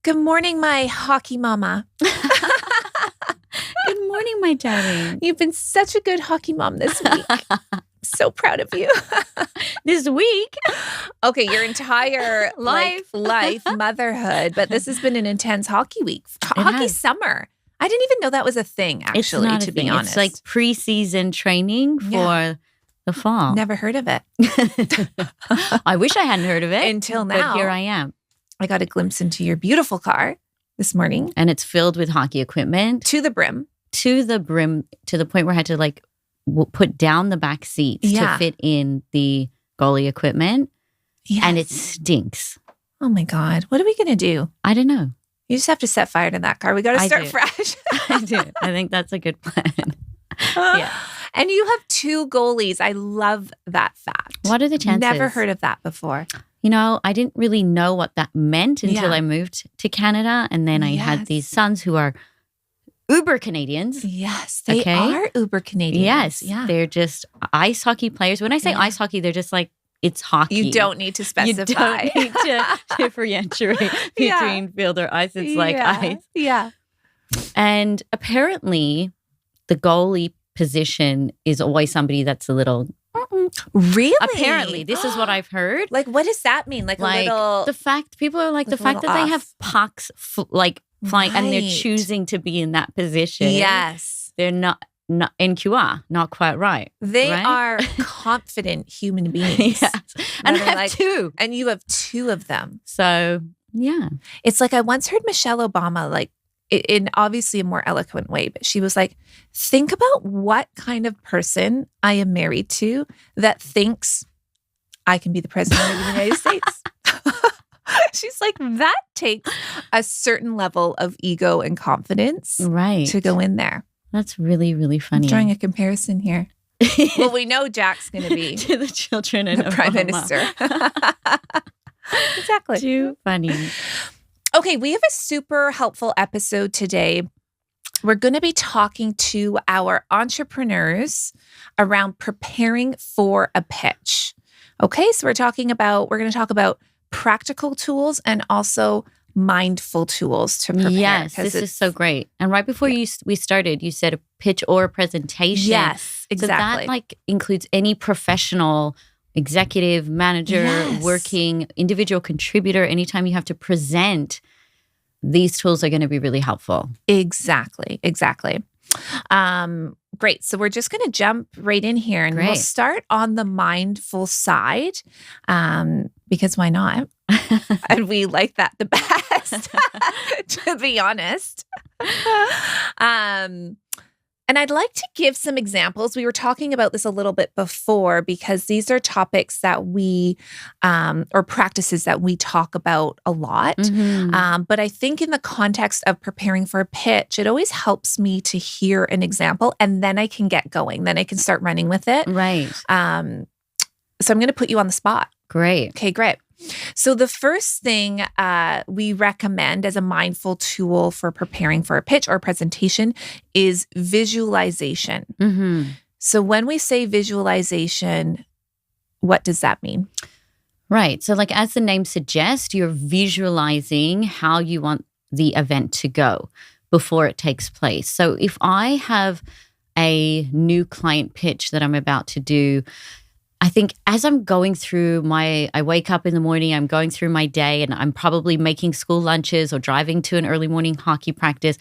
Good morning, my hockey mama. Good morning, my darling. You've been such a good hockey mom this week. So proud of you. This week? Okay, your entire Life. motherhood, but this has been an intense hockey week. Hockey has. summer. I didn't even know that was a thing, actually, It's not to a be thing. honest. It's like preseason training for the fall. Never heard of it. I wish I hadn't heard of it. Until now. But here I am. I got a glimpse into your beautiful car this morning. And it's filled with hockey equipment. To the brim. To the brim, to the point where I had to put down the back seats to fit in the goalie equipment. Yes. And it stinks. Oh my God. What are we going to do? I don't know. You just have to set fire to that car. We got to start fresh. I do. I think that's a good plan. Yeah. And you have two goalies. I love that fact. What are the chances? Never heard of that before. You know, I didn't really know what that meant until I moved to Canada. And then I had these sons who are uber Canadians. Yes, they are uber Canadians. Yes. Yeah. They're just ice hockey players. When I say ice hockey, they're just like, it's hockey. You don't need to specify. You don't need to differentiate between field or ice. It's like ice. Yeah. And apparently the goalie position is always somebody that's a little... Really? Apparently. This is what I've heard. Like, what does that mean? Like a little... The fact, people are like, the fact that they have pucks flying and they're choosing to be in that position. Yes. They're not NQR, not quite right. They are confident human beings. Yes. And I have two. And you have two of them. So, yeah. It's like I once heard Michelle Obama, like, in obviously a more eloquent way, but she was like, think about what kind of person I am married to that thinks I can be the president of the United States. She's like, that takes a certain level of ego and confidence to go in there. That's really, really funny. I'm drawing a comparison here. Well, we know Jack's going to be to the children and the Prime Minister. Exactly. Too funny. Okay, we have a super helpful episode today. We're going to be talking to our entrepreneurs around preparing for a pitch. Okay, so we're going to talk about practical tools and also mindful tools to prepare. Yes, this is so great. And right before we started, you said a pitch or a presentation. Yes, exactly. So that includes any professional, executive, manager, working, individual contributor. Anytime you have to present, these tools are going to be really helpful. Exactly. Great. So we're just going to jump right in here and we'll start on the mindful side because why not? And we like that the best, to be honest. And I'd like to give some examples. We were talking about this a little bit before because these are topics that we, or practices that we talk about a lot. Mm-hmm. But I think in the context of preparing for a pitch, it always helps me to hear an example and then I can get going. Then I can start running with it. Right. So I'm going to put you on the spot. Great. Okay, great. So the first thing we recommend as a mindful tool for preparing for a pitch or a presentation is visualization. Mm-hmm. So when we say visualization, what does that mean? Right. So like as the name suggests, you're visualizing how you want the event to go before it takes place. So if I have a new client pitch that I'm about to do, I think as I'm going through I wake up in the morning, I'm going through my day and I'm probably making school lunches or driving to an early morning hockey practice.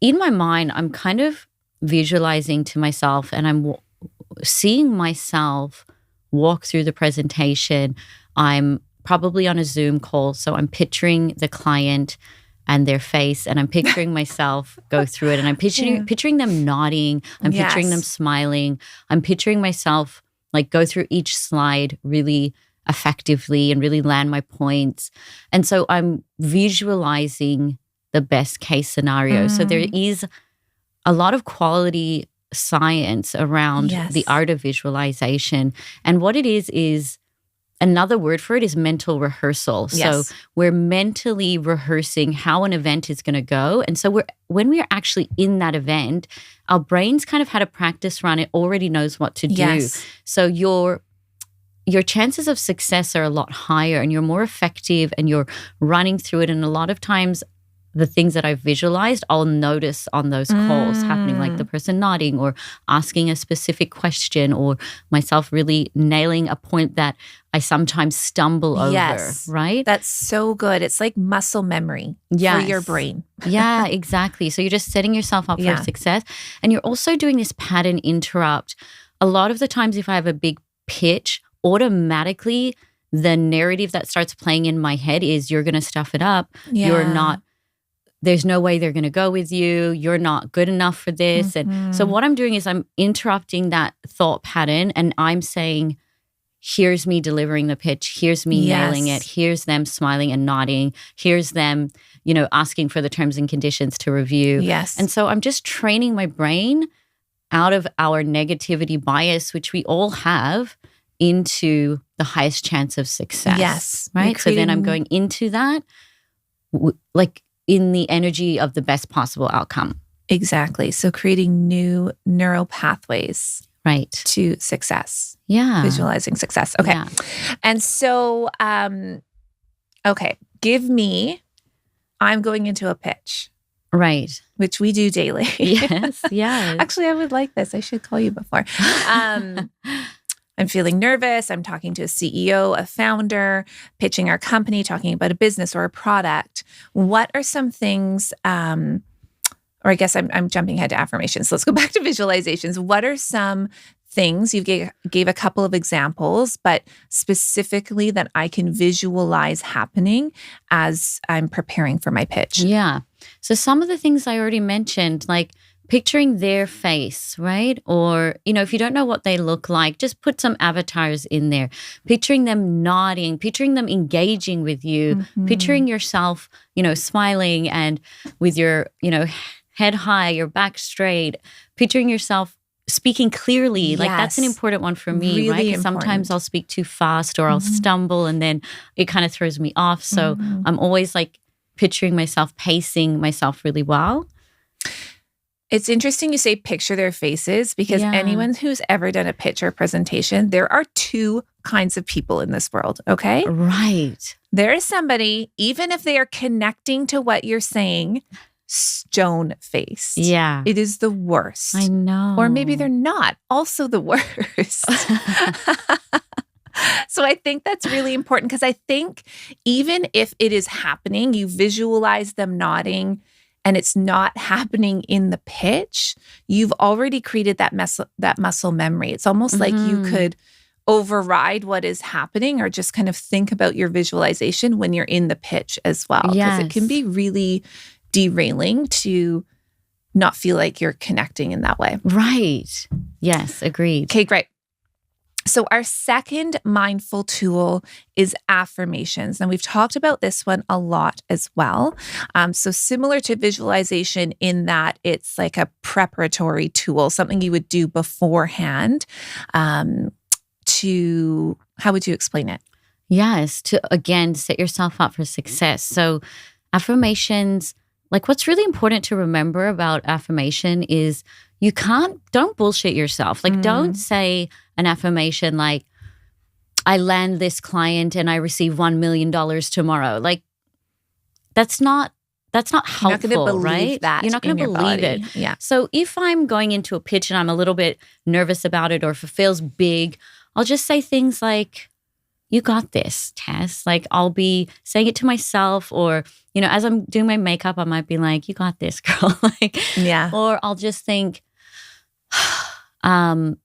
In my mind, I'm kind of visualizing to myself and I'm seeing myself walk through the presentation. I'm probably on a Zoom call, so I'm picturing the client and their face and I'm picturing myself go through it and I'm picturing them nodding. I'm picturing them smiling. I'm picturing myself like go through each slide really effectively and really land my points. And so I'm visualizing the best case scenario. So there is a lot of quality science around the art of visualization. And what it is another word for it is mental rehearsal. Yes. So we're mentally rehearsing how an event is going to go. And so when we're actually in that event, our brain's kind of had a practice run. It already knows what to do. Yes. So your chances of success are a lot higher and you're more effective and you're running through it. And a lot of times the things that I've visualized, I'll notice on those calls happening, like the person nodding or asking a specific question or myself really nailing a point that I sometimes stumble over, right? That's so good. It's like muscle memory for your brain. Yeah, exactly. So you're just setting yourself up for success. And you're also doing this pattern interrupt. A lot of the times if I have a big pitch, automatically the narrative that starts playing in my head is you're going to stuff it up. You're not. There's no way they're going to go with you. You're not good enough for this. And so what I'm doing is I'm interrupting that thought pattern and I'm saying, here's me delivering the pitch. Here's me nailing it. Here's them smiling and nodding. Here's them, asking for the terms and conditions to review. Yes. And so I'm just training my brain out of our negativity bias, which we all have, into the highest chance of success. Yes. Right? So then I'm going into that in the energy of the best possible outcome. Exactly. So creating new neural pathways to success. Yeah. Visualizing success. Okay. Yeah. And so, I'm going into a pitch. Right. Which we do daily. Yes. Actually, I would like this. I should call you before. I'm feeling nervous. I'm talking to a CEO, a founder, pitching our company, talking about a business or a product. What are some things, or I guess I'm jumping ahead to affirmations. So let's go back to visualizations. What are some things, you gave a couple of examples, but specifically that I can visualize happening as I'm preparing for my pitch? Yeah. So some of the things I already mentioned, like picturing their face, right? Or, if you don't know what they look like, just put some avatars in there. Picturing them nodding, picturing them engaging with you, picturing yourself, smiling and with your, head high, your back straight, picturing yourself speaking clearly. Yes. Like that's an important one for me, really right? Important. Sometimes I'll speak too fast or I'll stumble and then it kind of throws me off. So I'm always like picturing myself, pacing myself really well. It's interesting you say picture their faces because anyone who's ever done a pitch or presentation, there are two kinds of people in this world, okay? Right. There is somebody, even if they are connecting to what you're saying, stone-faced. Yeah. It is the worst. I know. Or maybe they're not, also the worst. So I think that's really important because I think even if it is happening, you visualize them nodding, and it's not happening in the pitch, you've already created that muscle memory. It's almost like you could override what is happening or just kind of think about your visualization when you're in the pitch as well. Because it can be really derailing to not feel like you're connecting in that way. Right. Yes, agreed. Okay, great. So our second mindful tool is affirmations. And we've talked about this one a lot as well. So similar to visualization in that it's like a preparatory tool, something you would do beforehand how would you explain it? Yes, to again, set yourself up for success. So affirmations, like what's really important to remember about affirmation is don't bullshit yourself. Like don't say an affirmation like, I land this client and I receive $1 million tomorrow. Like that's not helpful, You're not going to believe right? that. You're not going to believe it. Yeah. So if I'm going into a pitch and I'm a little bit nervous about it or if it feels big, I'll just say things like, you got this, Tess. Like I'll be saying it to myself or, as I'm doing my makeup, I might be like, you got this, girl. Or I'll just think, I'm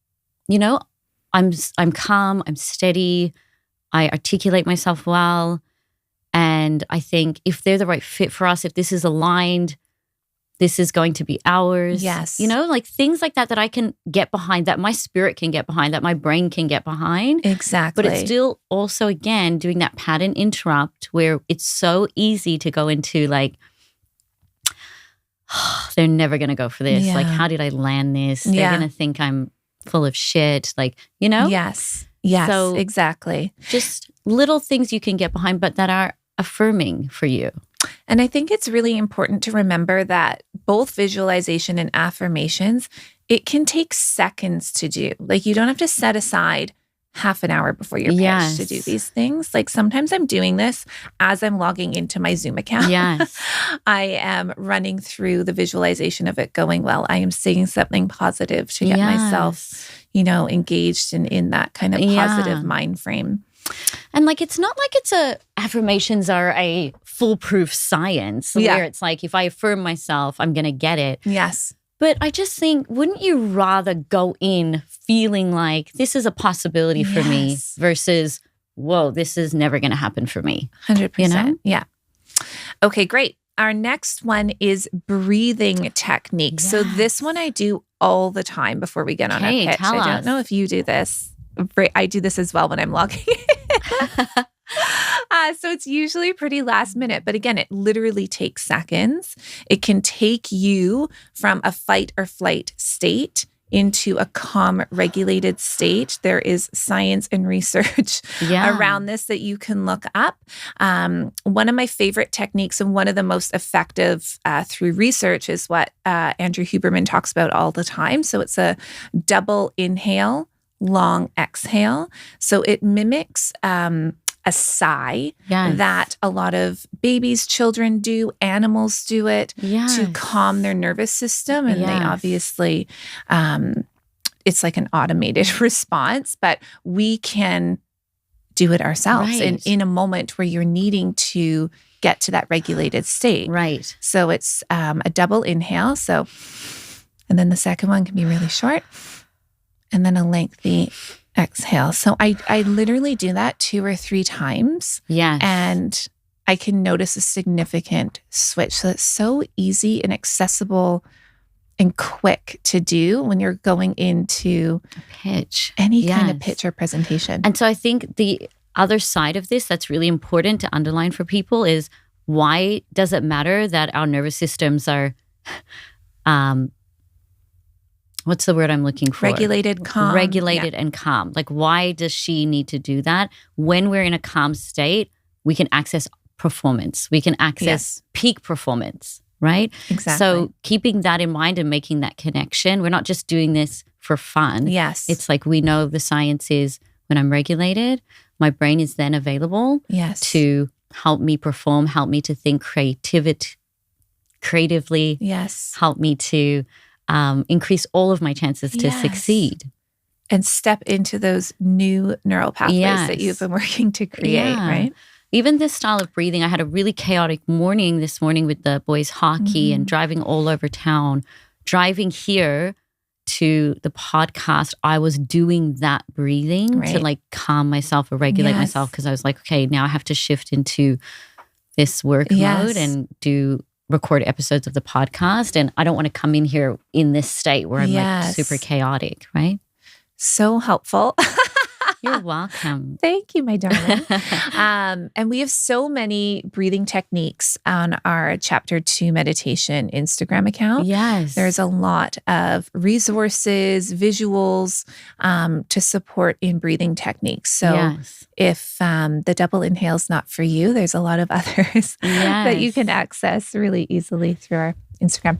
calm, I'm steady, I articulate myself well. And I think if they're the right fit for us, if this is aligned, this is going to be ours. Yes. Like things like that I can get behind, that my spirit can get behind, that my brain can get behind. Exactly. But it's still also, again, doing that pattern interrupt where it's so easy to go into like, they're never going to go for this. Yeah. Like, how did I land this? They're going to think I'm full of shit. Like, Yes. So, exactly. Just little things you can get behind, but that are affirming for you. And I think it's really important to remember that both visualization and affirmations, it can take seconds to do. Like you don't have to set aside half an hour before your pitch to do these things. Like sometimes I'm doing this as I'm logging into my Zoom account. Yes. I am running through the visualization of it going well. I am saying something positive to get myself, engaged in that kind of positive mind frame. And like, it's not like affirmations are a foolproof science where it's like, if I affirm myself, I'm going to get it. Yes. But I just think, wouldn't you rather go in feeling like this is a possibility for me versus, whoa, this is never going to happen for me? 100%. Yeah. Okay, great. Our next one is breathing techniques. Yes. So this one I do all the time before we get on a pitch. I don't know if you do this. I do this as well when I'm logging in. So it's usually pretty last minute. But again, it literally takes seconds. It can take you from a fight or flight state into a calm, regulated state. There is science and research around this that you can look up. One of my favorite techniques and one of the most effective through research is what Andrew Huberman talks about all the time. So it's a double inhale, long exhale. So it mimics a sigh that a lot of babies, children do, animals do it to calm their nervous system. And they obviously, it's like an automated response, but we can do it ourselves in a moment where you're needing to get to that regulated state. Right. So it's a double inhale. So, and then the second one can be really short and then a lengthy exhale. So I literally do that 2 or 3 times. Yes. And I can notice a significant switch. So it's so easy and accessible and quick to do when you're going into a pitch, any kind of pitch or presentation. And so I think the other side of this that's really important to underline for people is, why does it matter that our nervous systems are what's the word I'm looking for? Regulated, calm. Regulated and calm. Like, why does she need to do that? When we're in a calm state, we can access performance. We can access peak performance, right? Exactly. So keeping that in mind and making that connection, we're not just doing this for fun. Yes. It's like, we know the science is, when I'm regulated, my brain is then available to help me perform, help me to think creatively, help me to increase all of my chances to succeed. And step into those new neural pathways that you've been working to create, right? Even this style of breathing, I had a really chaotic morning this morning with the boys' hockey and driving all over town. Driving here to the podcast, I was doing that breathing to like calm myself or regulate myself, because I was like, okay, now I have to shift into this work mode and record episodes of the podcast. And I don't want to come in here in this state where I'm like super chaotic, right? So helpful. You're welcome. Thank you, my darling. And we have so many breathing techniques on our Chapter 2 meditation Instagram account. Yes. There's a lot of resources, visuals to support in breathing techniques. So if the double inhale is not for you, there's a lot of others that you can access really easily through our Instagram.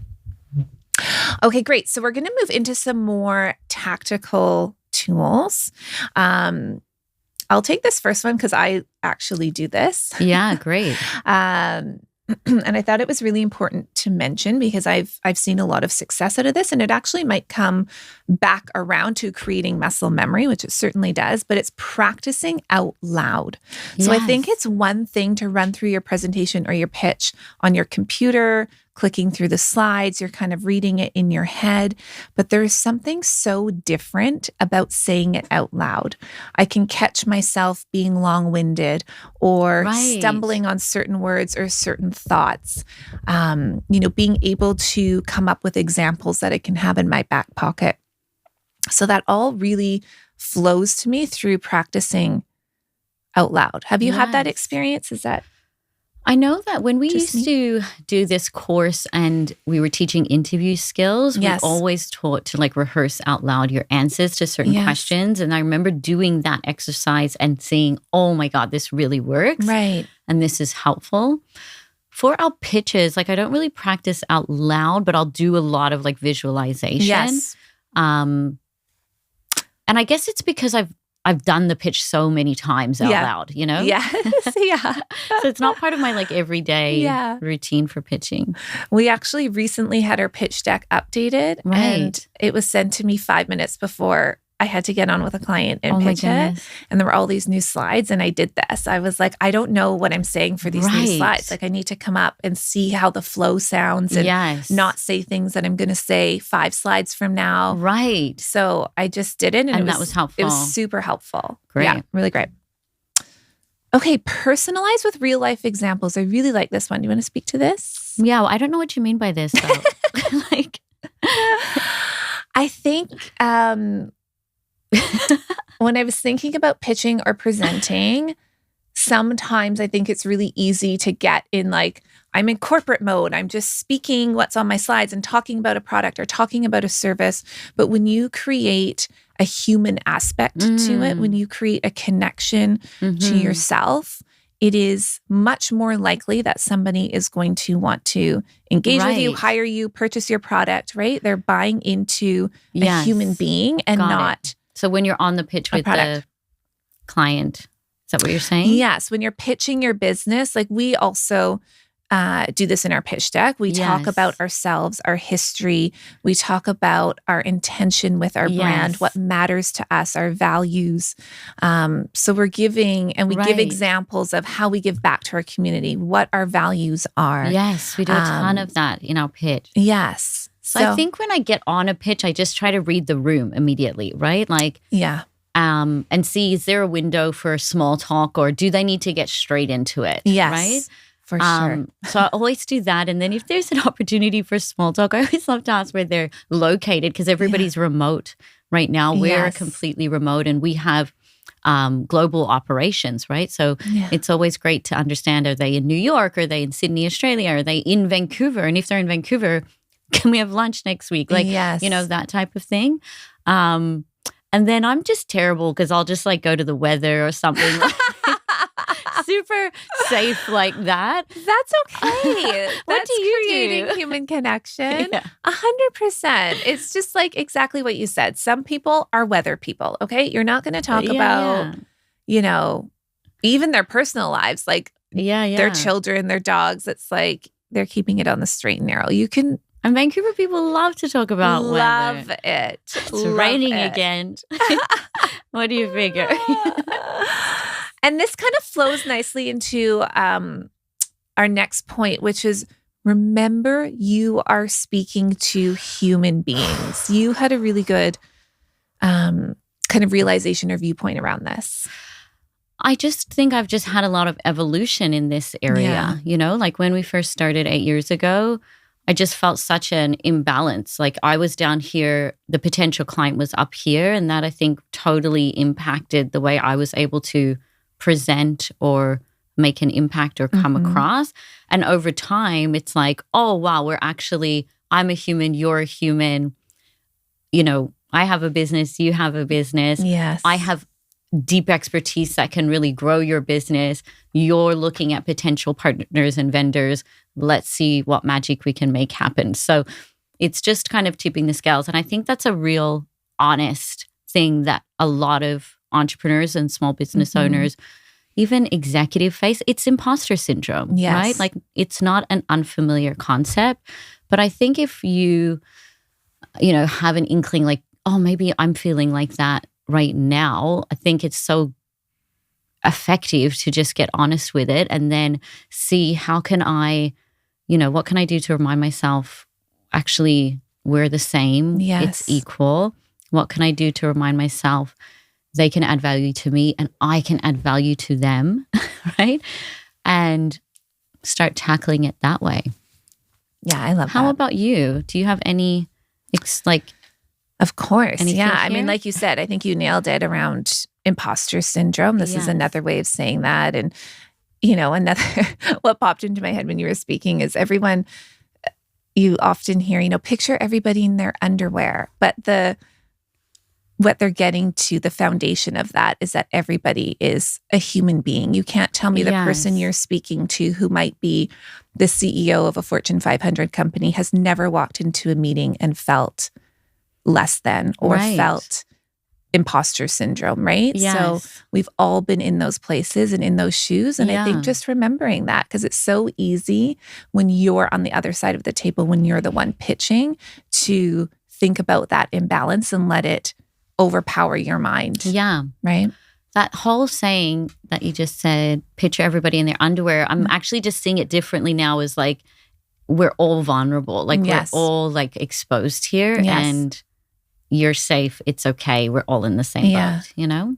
Okay, great. So we're going to move into some more tactical tools. I'll take this first one because I actually do this. Yeah, great. And I thought it was really important to mention because I've seen a lot of success out of this, and it actually might come back around to creating muscle memory, which it certainly does, but it's practicing out loud. So I think it's one thing to run through your presentation or your pitch on your computer, clicking through the slides, you're kind of reading it in your head, but there's something so different about saying it out loud. I can catch myself being long-winded or stumbling on certain words or certain thoughts. Being able to come up with examples that I can have in my back pocket. So that all really flows to me through practicing out loud. Have you had that experience? Is that... I know that when we used to do this course and we were teaching interview skills, we always taught to like rehearse out loud your answers to certain questions. And I remember doing that exercise and seeing, oh my God, this really works. Right. And this is helpful. For our pitches, like I don't really practice out loud, but I'll do a lot of like visualization. Yes. And I guess it's because I've done the pitch so many times out loud, you know? Yes. Yeah. So it's not part of my like everyday routine for pitching. We actually recently had our pitch deck updated, and it was sent to me 5 minutes before I had to get on with a client and pitch it. And there were all these new slides, and I did this. I was like, I don't know what I'm saying for these new slides. Like, I need to come up and see how the flow sounds and not say things that I'm going to say 5 slides from now. Right. So I just did it, and that was helpful. It was super helpful. Great. Yeah, really great. Okay, personalize with real life examples. I really like this one. Do you want to speak to this? Yeah, well, I don't know what you mean by this, though. Like, I think when I was thinking about pitching or presenting, sometimes I think it's really easy to get in like, I'm in corporate mode. I'm just speaking what's on my slides and talking about a product or talking about a service. But when you create a human aspect to it, when you create a connection to yourself, it is much more likely that somebody is going to want to engage with you, hire you, purchase your product, right? They're buying into a human being and not So when you're on the pitch with the client, is that what you're saying? Yes. When you're pitching your business, like we also do this in our pitch deck. We talk about ourselves, our history. We talk about our intention with our brand, what matters to us, our values. So we're giving, and we give examples of how we give back to our community, what our values are. Yes, we do a ton of that in our pitch. Yes. So I think when I get on a pitch, I just try to read the room immediately, right? Like, and see, is there a window for small talk, or do they need to get straight into it? Yes. Right? For sure. So I always do that. And then if there's an opportunity for small talk, I always love to ask where they're located, because everybody's remote right now. We're completely remote, and we have global operations, right? So it's always great to understand, are they in New York? Are they in Sydney, Australia? Are they in Vancouver? And if they're in Vancouver, can we have lunch next week? Like, you know, that type of thing. And then I'm just terrible because I'll just like go to the weather or something. Super safe like that. That's okay. What do you creating human connection. 100%. It's just like exactly what you said. Some people are weather people, okay? You're not going to talk about, you know, even their personal lives, like their children, their dogs. It's like they're keeping it on the straight and narrow. You can. And Vancouver people love to talk about weather. Love it. It's raining again. What do you figure? And this kind of flows nicely into our next point, which is, remember, you are speaking to human beings. You had a really good kind of realization or viewpoint around this. I just think I've just had a lot of evolution in this area. You know, like when we first started 8 years ago, I just felt such an imbalance. Like I was down here, the potential client was up here, and that I think totally impacted the way I was able to present or make an impact or come across. And over time, it's like, oh, wow, I'm a human, you're a human. You know, I have a business, you have a business. Yes. I have deep expertise that can really grow your business. You're looking at potential partners and vendors. Let's see what magic we can make happen. So it's just kind of tipping the scales. And I think that's a real honest thing that a lot of entrepreneurs and small business owners, even executive face, it's imposter syndrome, right? Like it's not an unfamiliar concept. But I think if you know, have an inkling like, oh, maybe I'm feeling like that right now, I think it's so effective to just get honest with it and then see how can I, you know, what can I do to remind myself actually we're the same, it's equal. What can I do to remind myself they can add value to me and I can add value to them, right? And start tackling it that way. Yeah, I love that. How about you? Do you have any Of course. Anything I mean, like you said, I think you nailed it around imposter syndrome. This is another way of saying that. And, you know, another, what popped into my head when you were speaking is everyone, you often hear, you know, picture everybody in their underwear. But what they're getting to, the foundation of that is that everybody is a human being. You can't tell me the person you're speaking to who might be the CEO of a Fortune 500 company has never walked into a meeting and felt less than or felt imposter syndrome, right? Yes. So we've all been in those places and in those shoes. And I think just remembering that, because it's so easy when you're on the other side of the table, when you're the one pitching, to think about that imbalance and let it overpower your mind. Yeah. Right? That whole saying that you just said, picture everybody in their underwear, I'm actually just seeing it differently now as like, we're all vulnerable. Like we're all like exposed here and you're safe. It's okay. We're all in the same boat, you know?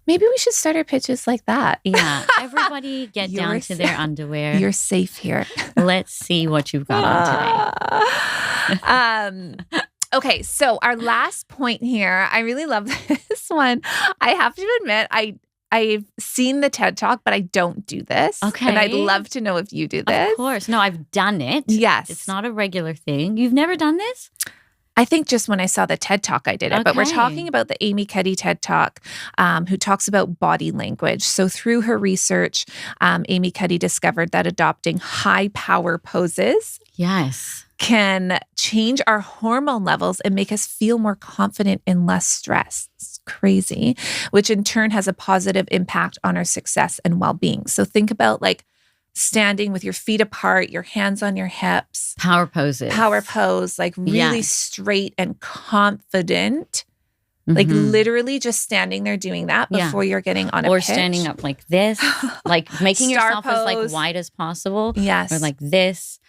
Maybe we should start our pitches like that. Yeah. Everybody get down to their underwear. You're safe here. Let's see what you've got on today. Okay. So our last point here, I really love this one. I have to admit, I've seen the TED Talk, but I don't do this. Okay. And I'd love to know if you do this. Of course. No, I've done it. Yes. It's not a regular thing. You've never done this? I think just when I saw the TED Talk, I did it. But we're talking about the Amy Cuddy TED Talk, who talks about body language. So through her research, Amy Cuddy discovered that adopting high power poses can change our hormone levels and make us feel more confident and less stressed. It's crazy, which in turn has a positive impact on our success and well-being. So think about like standing with your feet apart, your hands on your hips. Power poses. Power pose, like really straight and confident. Like literally just standing there doing that before you're getting on a pitch. Or standing up like this, like making yourself as like wide as possible. Yes. Or like this.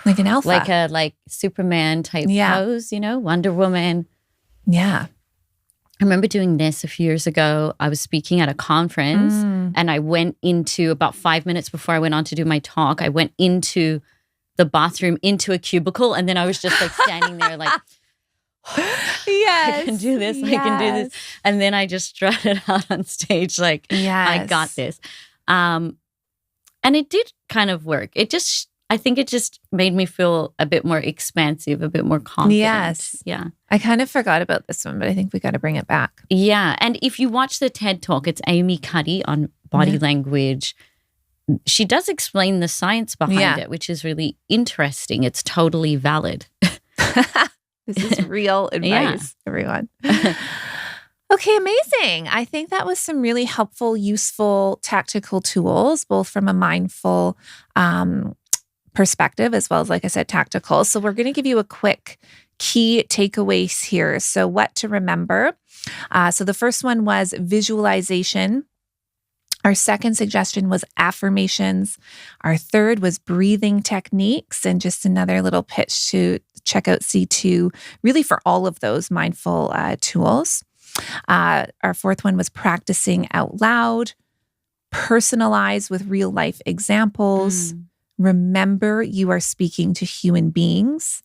Like an alpha. Like a Superman type pose, you know, Wonder Woman. Yeah. I remember doing this a few years ago. I was speaking at a conference and I went into, about 5 minutes before I went on to do my talk, I went into the bathroom, into a cubicle, and then I was just like standing there like, I can do this, I can do this. And then I just strutted out on stage like, I got this. And it did kind of work. I think it just made me feel a bit more expansive, a bit more confident. Yes. Yeah. I kind of forgot about this one, but I think we got to bring it back. Yeah. And if you watch the TED Talk, it's Amy Cuddy on body language. She does explain the science behind it, which is really interesting. It's totally valid. This is real advice, everyone. Okay, amazing. I think that was some really helpful, useful, tactical tools, both from a mindful perspective as well as, like I said, tactical. So we're going to give you a quick key takeaways here. So what to remember. So the first one was visualization. Our second suggestion was affirmations. Our third was breathing techniques, and just another little pitch to check out C2, really for all of those mindful tools. Our fourth one was practicing out loud, personalize with real life examples, remember you are speaking to human beings,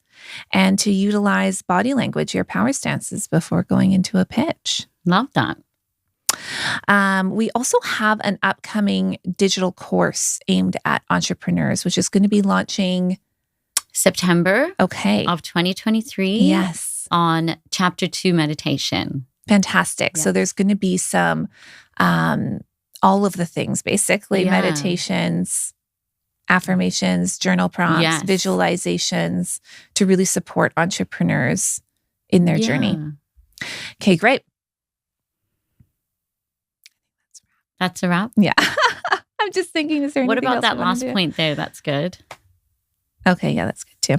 and to utilize body language, your power stances before going into a pitch. Love that. We also have an upcoming digital course aimed at entrepreneurs, which is going to be launching September of 2023. Yes. On Chapter 2 meditation. Fantastic. Yes. So there's going to be some, all of the things, basically, meditations, affirmations, journal prompts, visualizations to really support entrepreneurs in their journey. Okay, great. That's a wrap? Yeah. I'm just thinking, is there anything What about else that last point there? That's good. Okay, yeah, that's good too.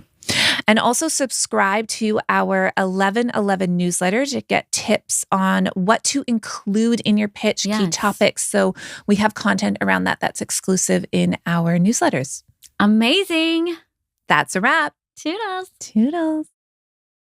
And also subscribe to our 1111 newsletter to get tips on what to include in your pitch, key topics. So we have content around that that's exclusive in our newsletters. Amazing. That's a wrap. Toodles. Toodles.